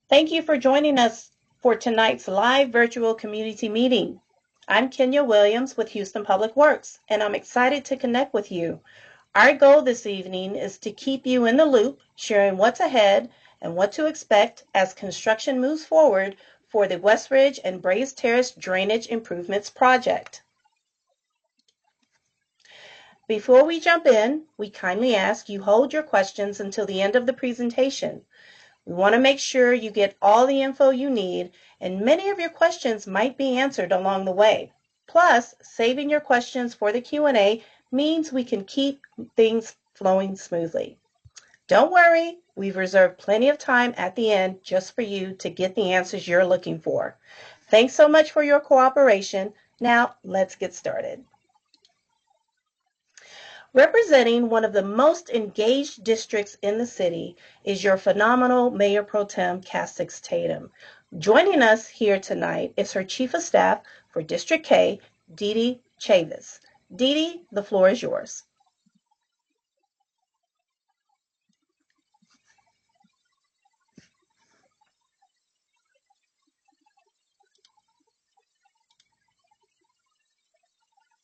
Thank you for joining us for tonight's live virtual community meeting. I'm Kenya Williams with Houston Public Works, and I'm excited to connect with you. Our goal this evening is to keep you in the loop, sharing what's ahead and what to expect as construction moves forward for the Westridge and Braes Terrace Drainage Improvements Project. Before we jump in, we kindly ask you hold your questions until the end of the presentation. We want to make sure you get all the info you need, and many of your questions might be answered along the way. Plus, saving your questions for the Q&A means we can keep things flowing smoothly. Don't worry, we've reserved plenty of time at the end just for you to get the answers you're looking for. Thanks so much for your cooperation. Now, let's get started. Representing one of the most engaged districts in the city is your phenomenal Mayor Pro Tem Castex Tatum. Joining us here tonight is her Chief of Staff for District K, Dee Dee Chavis. Dee Dee, the floor is yours.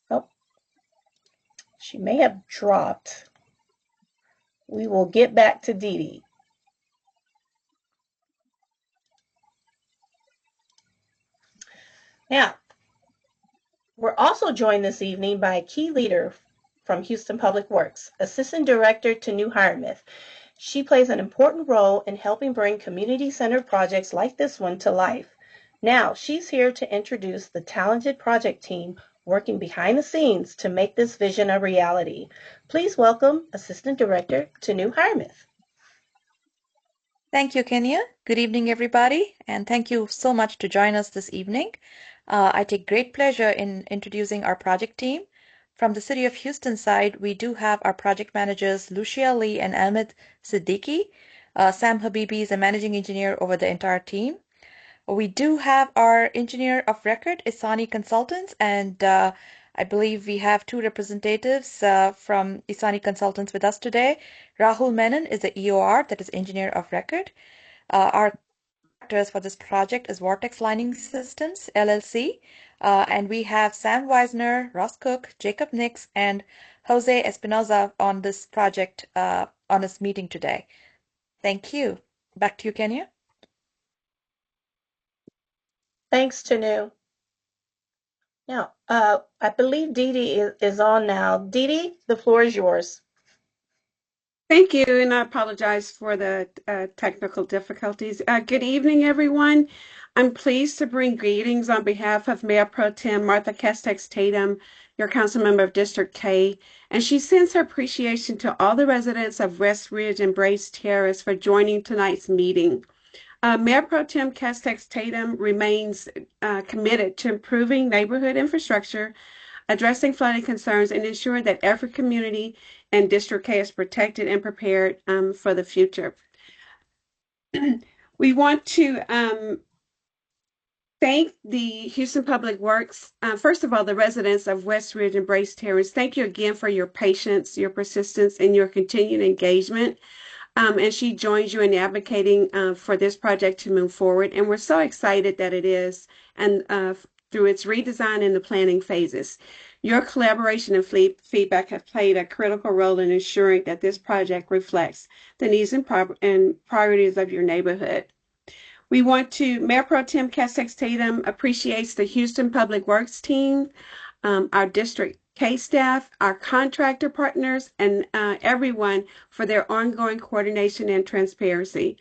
Oh, she may have dropped. We will get back to Dee Dee. Now, we're also joined this evening by a key leader from Houston Public Works, Assistant Director to New Hiremouth. She plays an important role in helping bring community-centered projects like this one to life. Now, she's here to introduce the talented project team working behind the scenes to make this vision a reality. Please welcome Assistant Director to New Hiremouth. Thank you, Kenya. Good evening, everybody, and thank you so much to join us this evening. I take great pleasure in introducing our project team. From the City of Houston side, we do have our project managers, Lucia Lee and Ahmed Siddiqui. Sam Habibi is a managing engineer over the entire team. We do have our engineer of record, Isani Consultants, and I believe we have two representatives from Isani Consultants with us today. Rahul Menon is the EOR, that is engineer of record. Our contractors for this project is Vortex Lining Systems, LLC. And we have Sam Weisner, Ross Cook, Jacob Nix, and Jose Espinoza on this project, on this meeting today. Thank you. Back to you, Kenya. Thanks, Tanu. Now, I believe Dee Dee is on now. Dee Dee, the floor is yours. Thank you, and I apologize for the technical difficulties. Good evening, everyone. I'm pleased to bring greetings on behalf of Mayor Pro Tem Martha Castex Tatum, your council member of District K, and she sends her appreciation to all the residents of Westridge and Braes Terrace for joining tonight's meeting. Mayor Pro Tem Castex Tatum remains committed to improving neighborhood infrastructure, addressing flooding concerns, and ensuring that every community and District K is protected and prepared for the future. We want to thank the Houston Public Works, first of all, the residents of Westridge and Braes Terrace. Thank you again for your patience, your persistence, and your continued engagement. And she joins you in advocating for this project to move forward. And we're so excited that it is, and through its redesign and the planning phases. Your collaboration and feedback have played a critical role in ensuring that this project reflects the needs and priorities of your neighborhood. We want to, Mayor Pro Tem Castex Tatum appreciates the Houston Public Works team, our District K staff, our contractor partners, and everyone for their ongoing coordination and transparency.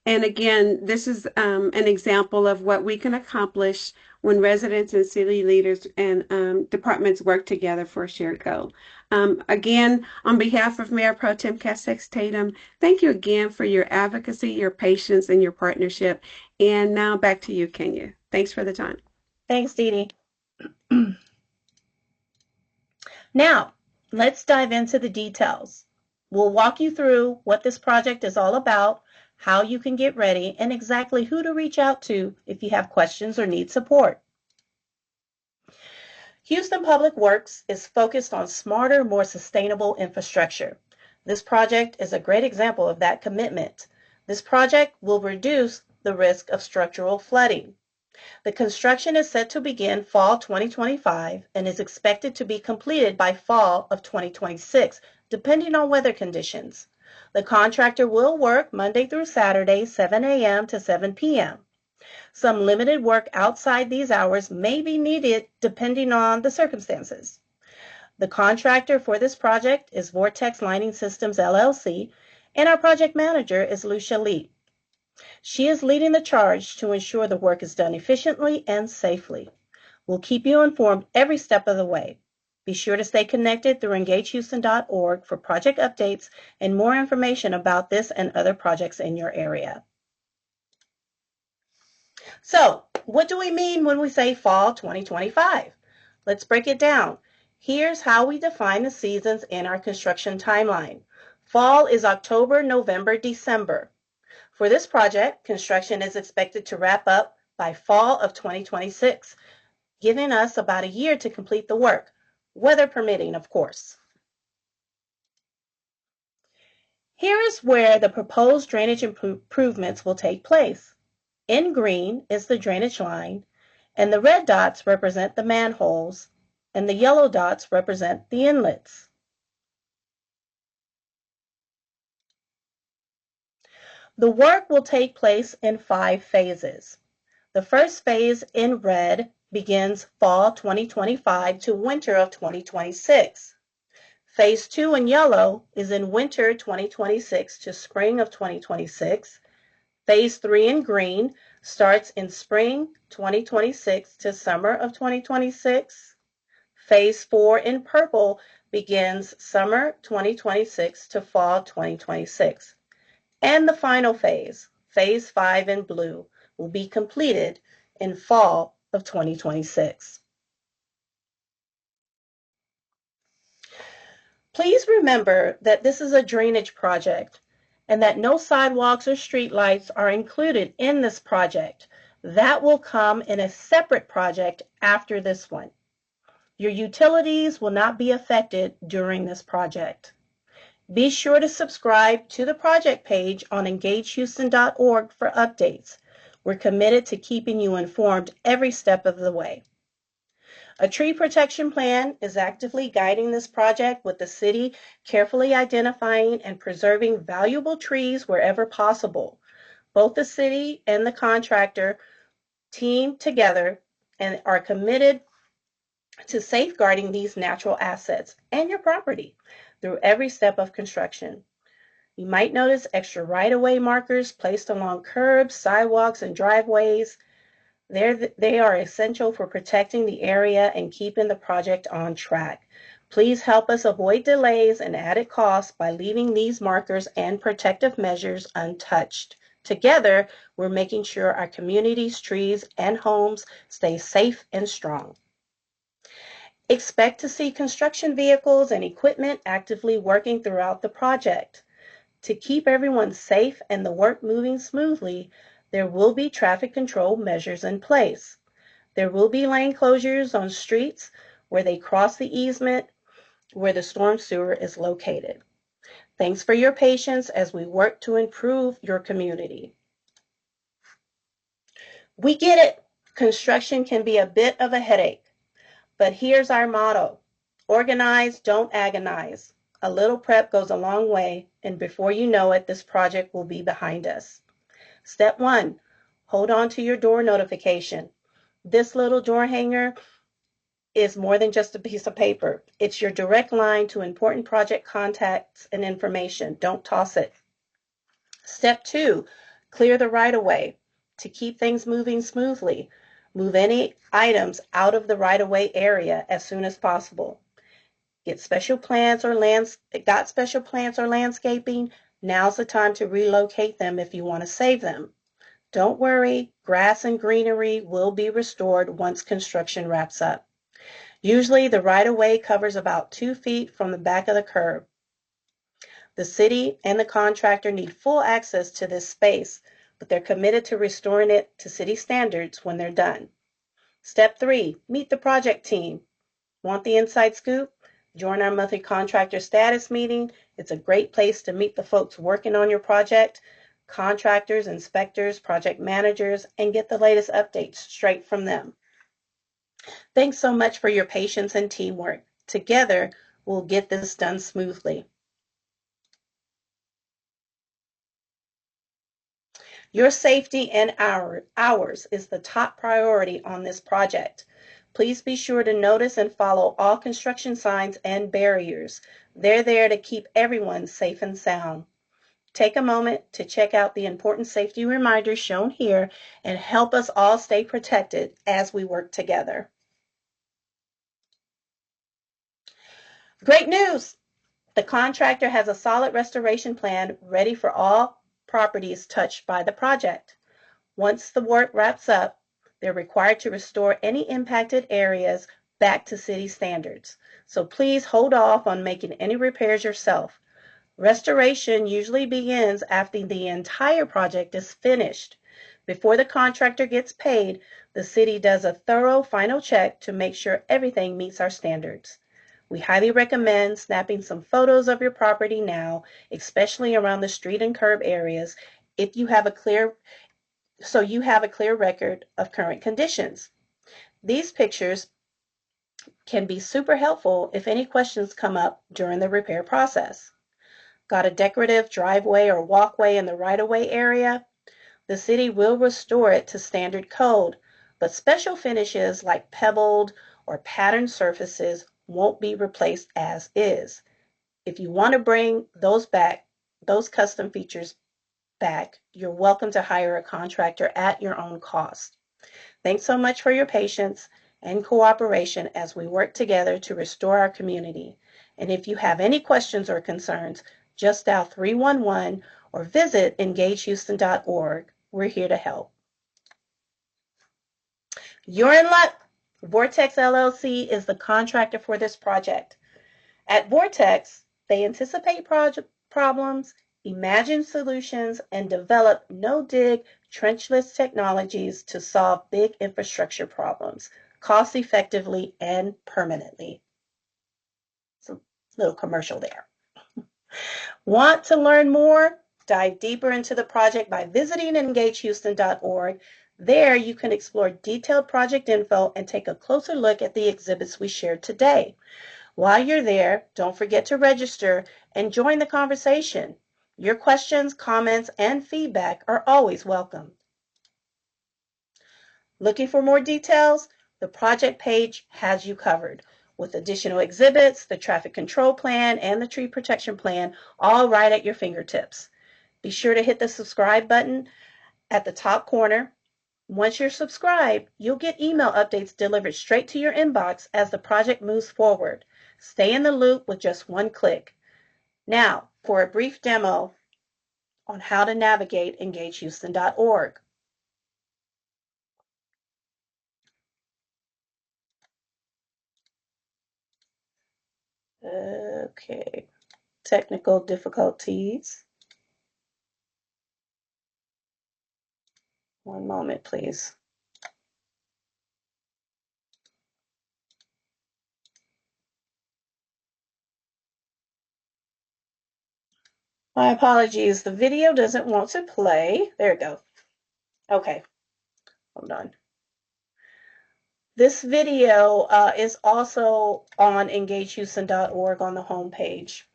And again, this is an example of what we can accomplish when residents and city leaders and departments work together for a shared goal. Again, on behalf of Mayor Pro Tem Castex Tatum, thank you again for your advocacy, your patience, and your partnership. And now back to you, Kenya. Thanks for the time. Thanks, Dee Dee. Now, let's dive into the details. We'll walk you through what this project is all about, how you can get ready, and exactly who to reach out to if you have questions or need support. Houston Public Works is focused on smarter, more sustainable infrastructure. This project is a great example of that commitment. This project will reduce the risk of structural flooding. The construction is set to begin fall 2025 and is expected to be completed by fall of 2026, depending on weather conditions. The contractor will work Monday through Saturday, 7 a.m. to 7 p.m. Some limited work outside these hours may be needed depending on the circumstances. The contractor for this project is Vortex Lining Systems, LLC, and our project manager is Lucia Lee. She is leading the charge to ensure the work is done efficiently and safely. We'll keep you informed every step of the way. Be sure to stay connected through engagehouston.org for project updates and more information about this and other projects in your area. So, what do we mean when we say fall 2025? Let's break it down. Here's how we define the seasons in our construction timeline. Fall is October, November, December. For this project, construction is expected to wrap up by fall of 2026, giving us about a year to complete the work, weather permitting, of course. Here is where the proposed drainage improvements will take place. In green is the drainage line, and the red dots represent the manholes, and the yellow dots represent the inlets. The work will take place in 5 phases. The first phase in red begins fall 2025 to winter of 2026. Phase 2 in yellow is in winter 2026 to spring of 2026. Phase 3 in green starts in spring 2026 to summer of 2026. Phase 4 in purple begins summer 2026 to fall 2026. And the final phase, phase 5 in blue, will be completed in fall of 2026. Please remember that this is a drainage project and that no sidewalks or street lights are included in this project. That will come in a separate project after this one. Your utilities will not be affected during this project. Be sure to subscribe to the project page on engagehouston.org for updates. We're committed to keeping you informed every step of the way. A tree protection plan is actively guiding this project, with the city carefully identifying and preserving valuable trees wherever possible. Both the city and the contractor team together and are committed to safeguarding these natural assets and your property through every step of construction. You might notice extra right-of-way markers placed along curbs, sidewalks, and driveways. They are essential for protecting the area and keeping the project on track. Please help us avoid delays and added costs by leaving these markers and protective measures untouched. Together, we're making sure our communities, trees, and homes stay safe and strong. Expect to see construction vehicles and equipment actively working throughout the project. To keep everyone safe and the work moving smoothly, there will be traffic control measures in place. There will be lane closures on streets where they cross the easement where the storm sewer is located. Thanks for your patience as we work to improve your community. We get it. Construction can be a bit of a headache. But here's our motto: organize, don't agonize. A little prep goes a long way, and before you know it, this project will be behind us. Step 1, hold on to your door notification. This little door hanger is more than just a piece of paper. It's your direct line to important project contacts and information. Don't toss it. Step 2, clear the right-of-way. To keep things moving smoothly, move any items out of the right-of-way area as soon as possible. Got special plants or landscaping? Now's the time to relocate them if you want to save them. Don't worry, grass and greenery will be restored once construction wraps up. Usually the right-of-way covers about 2 feet from the back of the curb. The city and the contractor need full access to this space, but they're committed to restoring it to city standards when they're done. Step 3, meet the project team. Want the inside scoop? Join our monthly contractor status meeting. It's a great place to meet the folks working on your project. contractors, inspectors, project managers, and get the latest updates straight from them. Thanks so much for your patience and teamwork. Together, we'll get this done smoothly. Your safety and ours is the top priority on this project. Please be sure to notice and follow all construction signs and barriers. They're there to keep everyone safe and sound. Take a moment to check out the important safety reminders shown here and help us all stay protected as we work together. Great news! The contractor has a solid restoration plan ready for all properties touched by the project. Once the work wraps up, they're required to restore any impacted areas back to city standards. So please hold off on making any repairs yourself. Restoration usually begins after the entire project is finished. Before the contractor gets paid, the city does a thorough final check to make sure everything meets our standards. We highly recommend snapping some photos of your property now, especially around the street and curb areas, if you have a clear record of current conditions. These pictures can be super helpful if any questions come up during the repair process. Got a decorative driveway or walkway in the right-of-way area? The city will restore it to standard code, but special finishes like pebbled or patterned surfaces won't be replaced as is. If you want to bring those custom features back, you're welcome to hire a contractor at your own cost. Thanks so much for your patience and cooperation as we work together to restore our community. And if you have any questions or concerns, just dial 311 or visit engagehouston.org. We're here to help. You're in luck. Vortex LLC is the contractor for this project. At Vortex, they anticipate problems, imagine solutions, and develop no-dig, trenchless technologies to solve big infrastructure problems, cost-effectively and permanently. So, little commercial there. Want to learn more? Dive deeper into the project by visiting engagehouston.org. There you can explore detailed project info and take a closer look at the exhibits we shared today. While you're there, don't forget to register and join the conversation. Your questions, comments, and feedback are always welcome. Looking for more details? The project page has you covered, with additional exhibits, the traffic control plan, and the tree protection plan, all right at your fingertips. Be sure to hit the subscribe button at the top corner. Once you're subscribed, you'll get email updates delivered straight to your inbox as the project moves forward. Stay in the loop with just one click. Now, for a brief demo on how to navigate engagehouston.org. Okay, technical difficulties. One moment, please. My apologies, the video doesn't want to play. There we go. Okay, hold on. This video is also on engagehouston.org on the home page.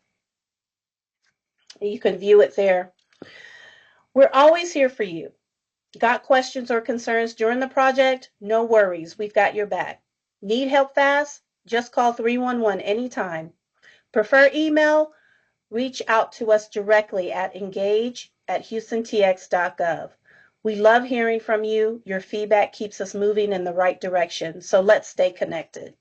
You can view it there. We're always here for you. Got questions or concerns during the project? No worries, we've got your back. Need help fast? Just call 311 anytime. Prefer email? Reach out to us directly at engage@houstontx.gov. We love hearing from you. Your feedback keeps us moving in the right direction, so let's stay connected.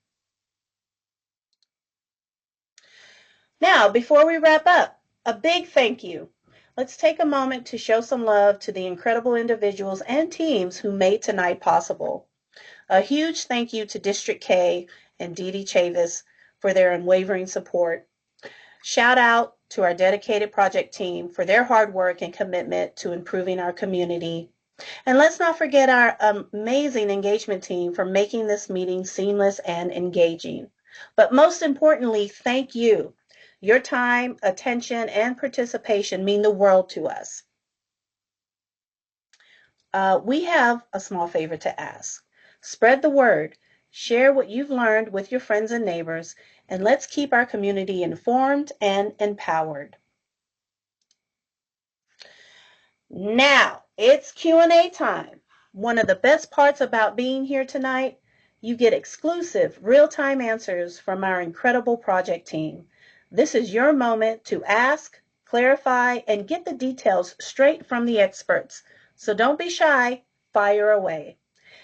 Now, before we wrap up, a big thank you. Let's take a moment to show some love to the incredible individuals and teams who made tonight possible. A huge thank you to District K and Dee Dee Chavis for their unwavering support. Shout out to our dedicated project team for their hard work and commitment to improving our community. And let's not forget our amazing engagement team for making this meeting seamless and engaging. But most importantly, thank you. Your time, attention, and participation mean the world to us. we have a small favor to ask. Spread the word, share what you've learned with your friends and neighbors, and let's keep our community informed and empowered. Now, it's Q&A time. One of the best parts about being here tonight, you get exclusive real-time answers from our incredible project team. This is your moment to ask, clarify, and get the details straight from the experts. So don't be shy, fire away.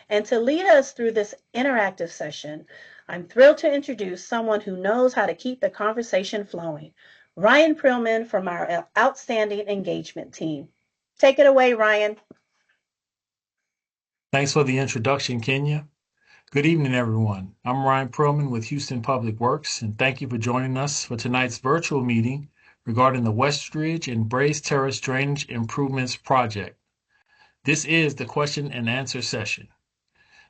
And to lead us through this interactive session, I'm thrilled to introduce someone who knows how to keep the conversation flowing, Ryan Prillman from our outstanding engagement team. Take it away, Ryan. Thanks for the introduction, Kenya. Good evening, everyone. I'm Ryan Perlman with Houston Public Works, and thank you for joining us for tonight's virtual meeting regarding the Westridge and Braes Terrace Drainage Improvements Project. This is the question and answer session.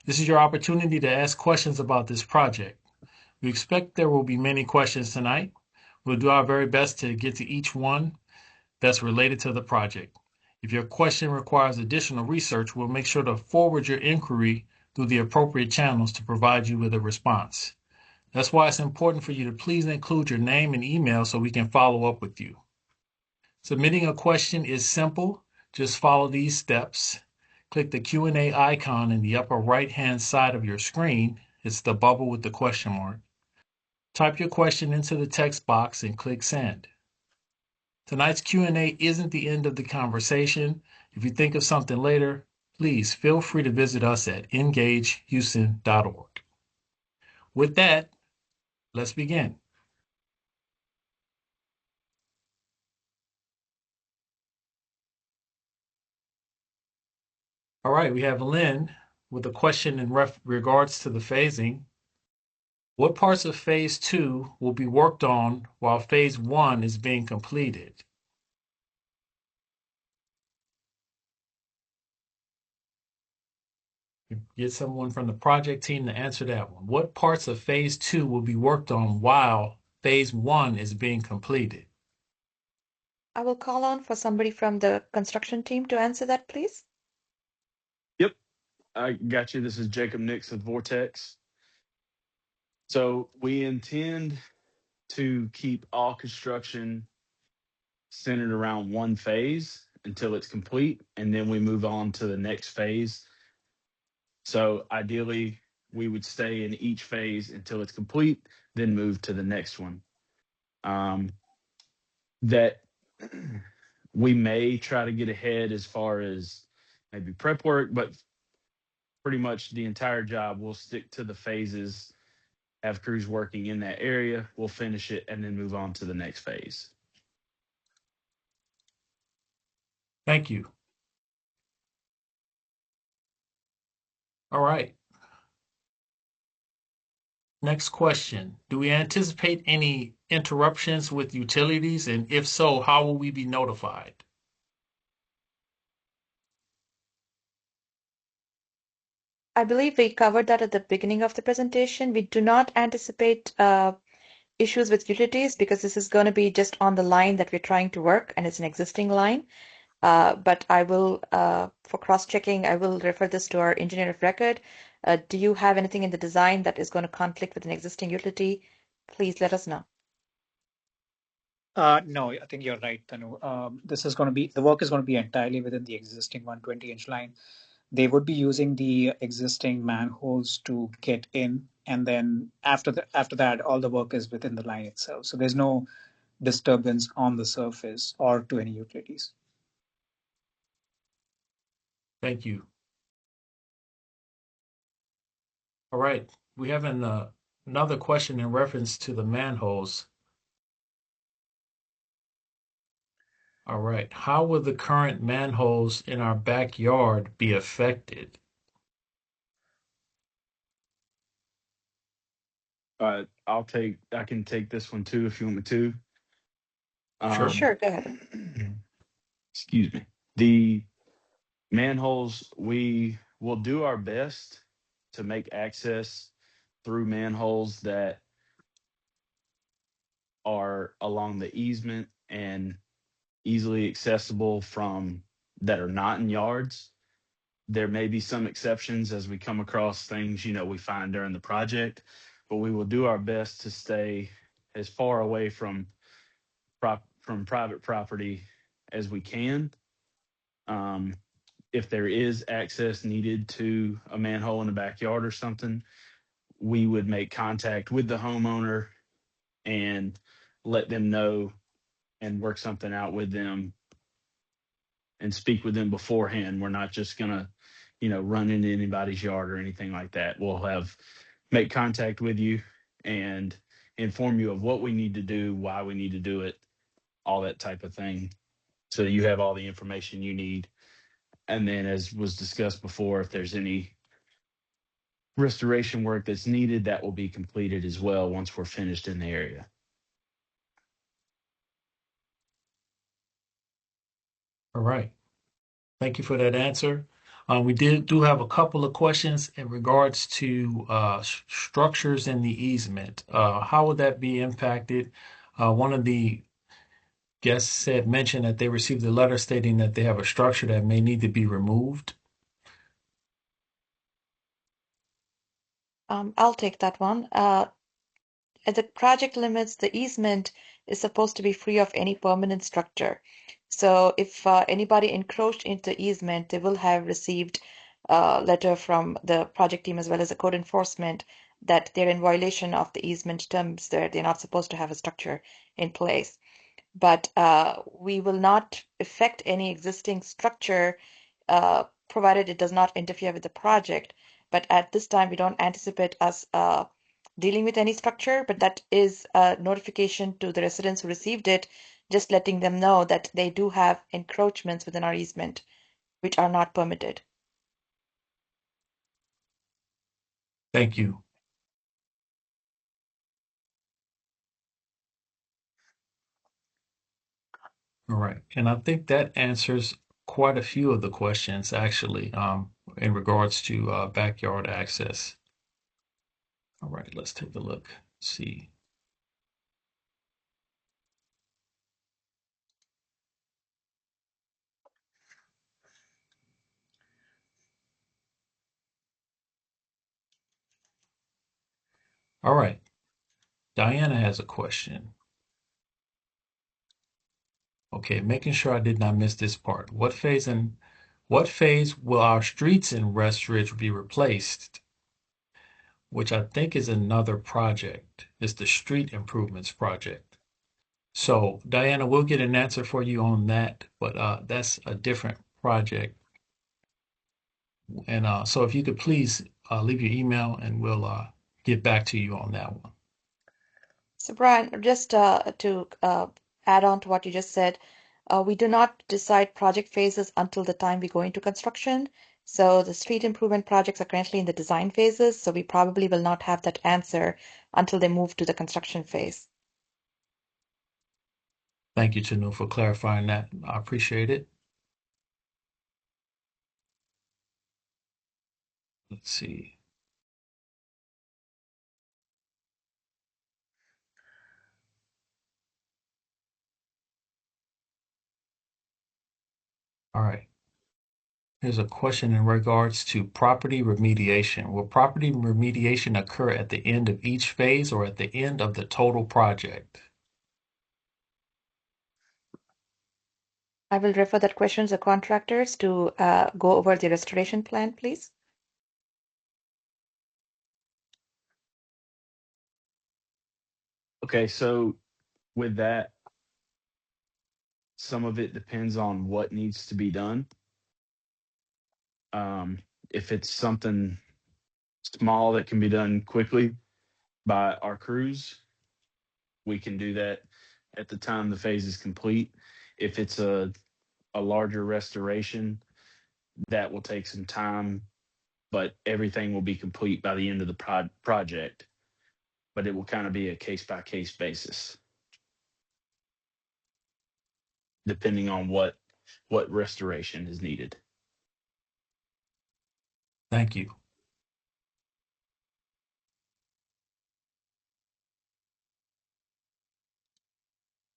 This is your opportunity to ask questions about this project. We expect there will be many questions tonight. We'll do our very best to get to each one that's related to the project. If your question requires additional research, we'll make sure to forward your inquiry through the appropriate channels to provide you with a response. That's why it's important for you to please include your name and email so we can follow up with you. Submitting a question is simple. Just follow these steps. Click the Q&A icon in the upper right-hand side of your screen. It's the bubble with the question mark. Type your question into the text box and click Send. Tonight's Q&A isn't the end of the conversation. If you think of something later, please feel free to visit us at engagehouston.org. With that, let's begin. All right, we have Lynn with a question in regards to the phasing. What parts of phase 2 will be worked on while phase 1 is being completed? Get someone from the project team to answer that one. What parts of phase 2 will be worked on while phase 1 is being completed? I will call on for somebody from the construction team to answer that, please. Yep, I got you. This is Jacob Nix with Vortex. So we intend to keep all construction centered around one phase until it's complete, and then we move on to the next phase. So ideally, we would stay in each phase until it's complete, then move to the next one. That we may try to get ahead as far as maybe prep work, but pretty much the entire job will stick to the phases, have crews working in that area, we'll finish it, and then move on to the next phase. Thank you. All right. Next question. Do we anticipate any interruptions with utilities? And if so, how will we be notified? I believe we covered that at the beginning of the presentation. We do not anticipate issues with utilities because this is going to be just on the line that we're trying to work, and it's an existing line. But I will, for cross-checking, I will refer this to our engineer of record. Do you have anything in the design that is going to conflict with an existing utility? Please let us know. No, I think you're right, Tanu. This is going to be the work is going to be entirely within the existing 120-inch line. They would be using the existing manholes to get in, and then after that, all the work is within the line itself. So there's no disturbance on the surface or to any utilities. Thank you. All right. We have another question in reference to the manholes. All right. How will the current manholes in our backyard be affected? I can take this one too if you want me to. Sure. Sure, go ahead. Excuse me. The manholes, we will do our best to make access through manholes that are along the easement and easily accessible from that are not in yards. There may be some exceptions as we come across things, we find during the project, but we will do our best to stay as far away from private property as we can. Um, if there is access needed to a manhole in the backyard or something, we would make contact with the homeowner and let them know and work something out with them and speak with them beforehand. We're not just gonna, run into anybody's yard or anything like that. We'll make contact with you and inform you of what we need to do, why we need to do it, all that type of thing. So you have all the information you need. And then, as was discussed before, if there's any restoration work that's needed, that will be completed as well once we're finished in the area. All right. Thank you for that answer. We do have a couple of questions in regards to structures in the easement. How would that be impacted? One of the guests mentioned that they received a letter stating that they have a structure that may need to be removed. I'll take that one. As the project limits, the easement is supposed to be free of any permanent structure. So if anybody encroached into the easement, they will have received a letter from the project team as well as the code enforcement that they're in violation of the easement terms, that they're not supposed to have a structure in place. But we will not affect any existing structure provided it does not interfere with the project. But at this time, we don't anticipate us dealing with any structure, but that is a notification to the residents who received it, just letting them know that they do have encroachments within our easement, which are not permitted. Thank you. All right. And I think that answers quite a few of the questions actually, in regards to backyard access. All right, let's take a look. See. All right. Diana has a question. Okay, making sure I did not miss this part. What phase will our streets in Westridge be replaced? Which I think is another project. It's the street improvements project. So Diana, we'll get an answer for you on that, but that's a different project. And so if you could please leave your email and we'll get back to you on that one. So, Brian, just to add on to what you just said, we do not decide project phases until the time we go into construction. So the street improvement projects are currently in the design phases, so we probably will not have that answer until they move to the construction phase. Thank you, Tanu, for clarifying that. I appreciate it. Let's see. All right. Here's a question in regards to property remediation. Will property remediation occur at the end of each phase or at the end of the total project? I will refer that question to contractors to go over the restoration plan, please. Okay, so with that, some of it depends on what needs to be done. Um, if it's something small that can be done quickly by our crews, we can do that at the time the phase is complete. If it's a larger restoration, that will take some time, but everything will be complete by the end of the project. But it will kind of be a case by case basis, depending on what restoration is needed. Thank you.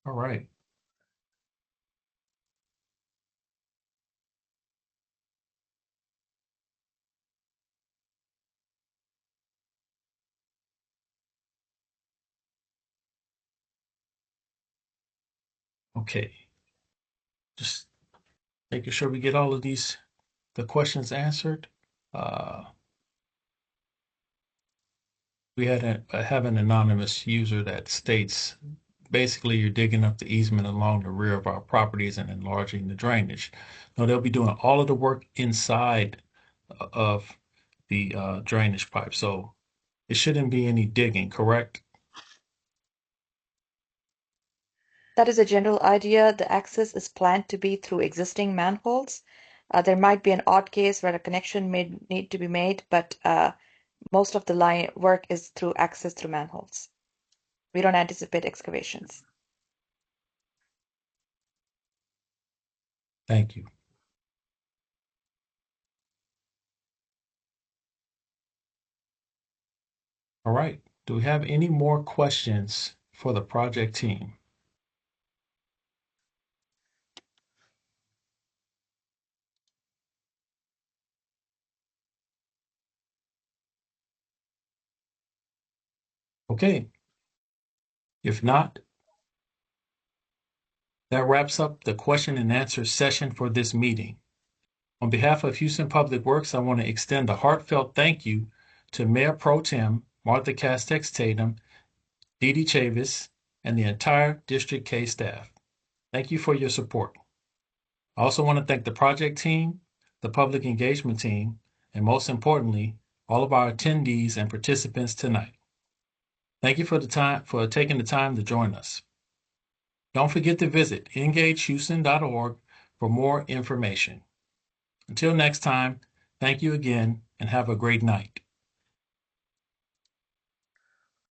All right. Okay. Just making sure we get all of the questions answered. We have an anonymous user that states, basically, you're digging up the easement along the rear of our properties and enlarging the drainage. No, they'll be doing all of the work inside of the drainage pipe. So it shouldn't be any digging, correct? That is a general idea. The access is planned to be through existing manholes. There might be an odd case where a connection may need to be made, but most of the line work is through access through manholes. We don't anticipate excavations. Thank you. All right. Do we have any more questions for the project team? Okay. If not, that wraps up the question and answer session for this meeting. On behalf of Houston Public Works, I want to extend a heartfelt thank you to Mayor Pro Tem Martha Castex Tatum, Dee Dee Chavis, and the entire District K staff. Thank you for your support. I also want to thank the project team, the public engagement team, and most importantly, all of our attendees and participants tonight. Thank you for taking the time to join us. Don't forget to visit engagehouston.org for more information. Until next time, thank you again and have a great night.